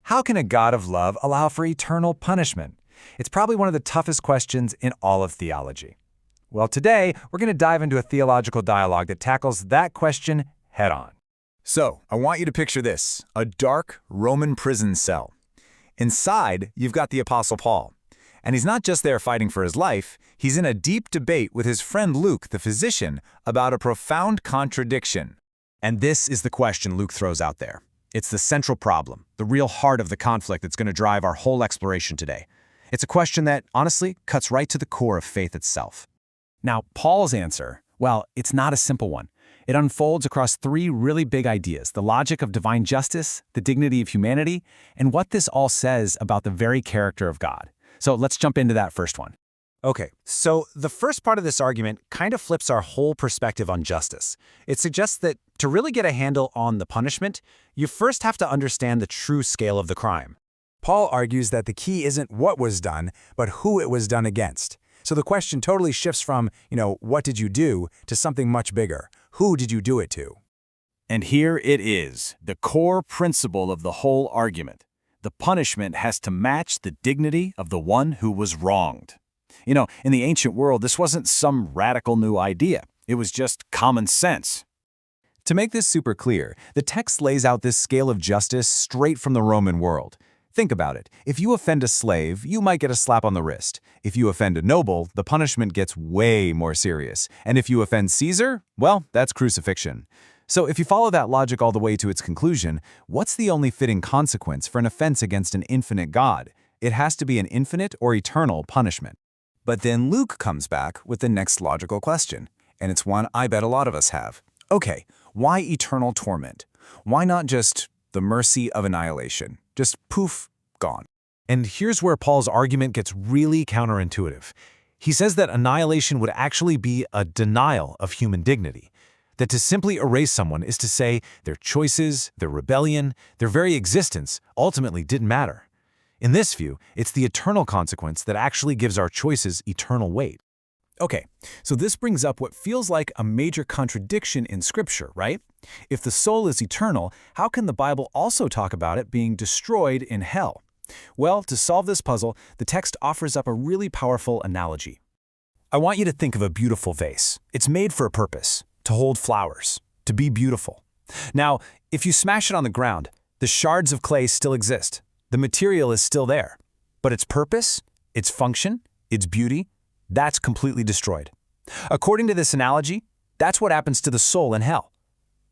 How can a God of love allow for eternal punishment? It's probably one of the toughest questions in all of theology. Well, today, we're going to dive into a theological dialogue that tackles that question head-on. So, I want you to picture this, a dark Roman prison cell. Inside, you've got the Apostle Paul. And he's not just there fighting for his life, he's in a deep debate with his friend Luke, the physician, about a profound contradiction. And this is the question Luke throws out there. It's the central problem, the real heart of the conflict that's going to drive our whole exploration today. It's a question that, honestly, cuts right to the core of faith itself. Now, Paul's answer, well, it's not a simple one. It unfolds across three really big ideas: the logic of divine justice, the dignity of humanity, and what this all says about the very character of God. So let's jump into that first one. Okay, so the first part of this argument kind of flips our whole perspective on justice. It suggests that to really get a handle on the punishment, you first have to understand the true scale of the crime. Paul argues that the key isn't what was done, but who it was done against. So the question totally shifts from, what did you do, to something much bigger. Who did you do it to? And here it is, the core principle of the whole argument. The punishment has to match the dignity of the one who was wronged. In the ancient world, this wasn't some radical new idea. It was just common sense. To make this super clear, the text lays out this scale of justice straight from the Roman world. Think about it. If you offend a slave, you might get a slap on the wrist. If you offend a noble, the punishment gets way more serious. And if you offend Caesar, well, that's crucifixion. So if you follow that logic all the way to its conclusion, what's the only fitting consequence for an offense against an infinite God? It has to be an infinite or eternal punishment. But then Luke comes back with the next logical question, and it's one I bet a lot of us have. Okay, why eternal torment? Why not just the mercy of annihilation? Just poof, gone. And here's where Paul's argument gets really counterintuitive. He says that annihilation would actually be a denial of human dignity. That to simply erase someone is to say their choices, their rebellion, their very existence ultimately didn't matter. In this view, it's the eternal consequence that actually gives our choices eternal weight. Okay, so this brings up what feels like a major contradiction in Scripture, right? If the soul is eternal, how can the Bible also talk about it being destroyed in hell? Well, to solve this puzzle, the text offers up a really powerful analogy. I want you to think of a beautiful vase. It's made for a purpose, to hold flowers, to be beautiful. Now, if you smash it on the ground, the shards of clay still exist. The material is still there. But its purpose, its function, its beauty, that's completely destroyed. According to this analogy, that's what happens to the soul in hell.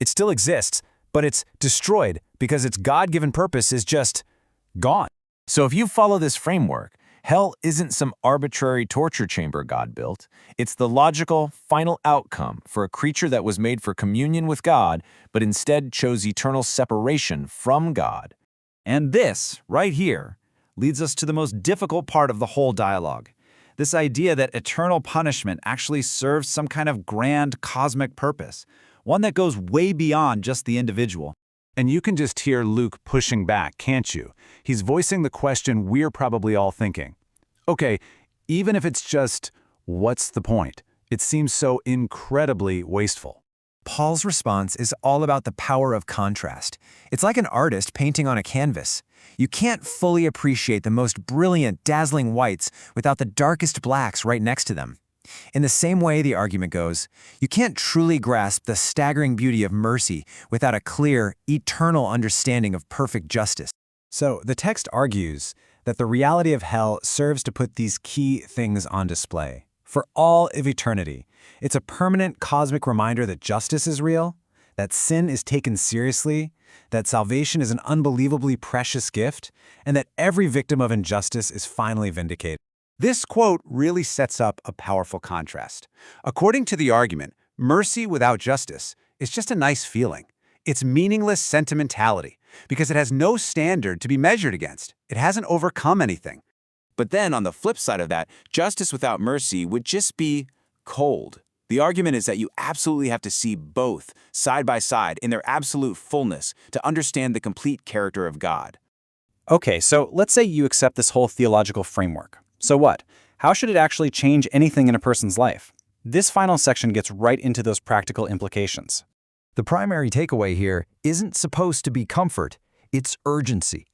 It still exists, but it's destroyed because its God-given purpose is just gone. So if you follow this framework, hell isn't some arbitrary torture chamber God built. It's the logical, final outcome for a creature that was made for communion with God, but instead chose eternal separation from God. And this, right here, leads us to the most difficult part of the whole dialogue. This idea that eternal punishment actually serves some kind of grand cosmic purpose, one that goes way beyond just the individual. And you can just hear Luke pushing back, can't you? He's voicing the question we're probably all thinking. Okay, even if it's just, what's the point? It seems so incredibly wasteful. Paul's response is all about the power of contrast. It's like an artist painting on a canvas. You can't fully appreciate the most brilliant, dazzling whites without the darkest blacks right next to them. In the same way, the argument goes, you can't truly grasp the staggering beauty of mercy without a clear, eternal understanding of perfect justice. So the text argues that the reality of hell serves to put these key things on display. For all of eternity, it's a permanent cosmic reminder that justice is real, that sin is taken seriously, that salvation is an unbelievably precious gift, and that every victim of injustice is finally vindicated. This quote really sets up a powerful contrast. According to the argument, mercy without justice is just a nice feeling. It's meaningless sentimentality because it has no standard to be measured against. It hasn't overcome anything. But then on the flip side of that, justice without mercy would just be cold. The argument is that you absolutely have to see both side by side in their absolute fullness to understand the complete character of God. Okay, so let's say you accept this whole theological framework. So what? How should it actually change anything in a person's life? This final section gets right into those practical implications. The primary takeaway here isn't supposed to be comfort, it's urgency.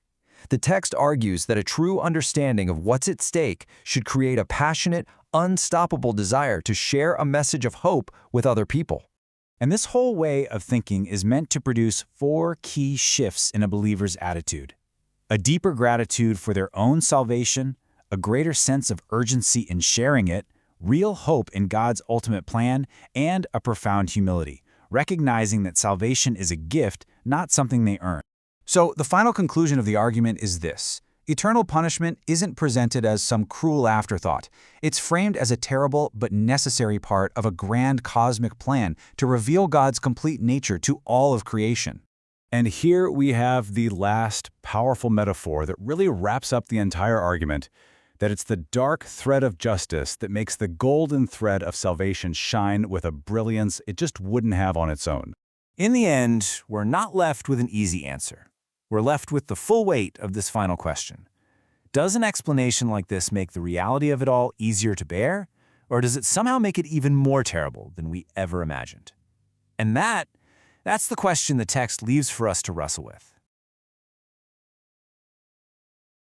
The text argues that a true understanding of what's at stake should create a passionate, unstoppable desire to share a message of hope with other people. And this whole way of thinking is meant to produce 4 key shifts in a believer's attitude: a deeper gratitude for their own salvation, a greater sense of urgency in sharing it, real hope in God's ultimate plan, and a profound humility, recognizing that salvation is a gift, not something they earn. So the final conclusion of the argument is this: eternal punishment isn't presented as some cruel afterthought. It's framed as a terrible but necessary part of a grand cosmic plan to reveal God's complete nature to all of creation. And here we have the last powerful metaphor that really wraps up the entire argument, that it's the dark thread of justice that makes the golden thread of salvation shine with a brilliance it just wouldn't have on its own. In the end, we're not left with an easy answer. We're left with the full weight of this final question. Does an explanation like this make the reality of it all easier to bear, or does it somehow make it even more terrible than we ever imagined? And that's the question the text leaves for us to wrestle with.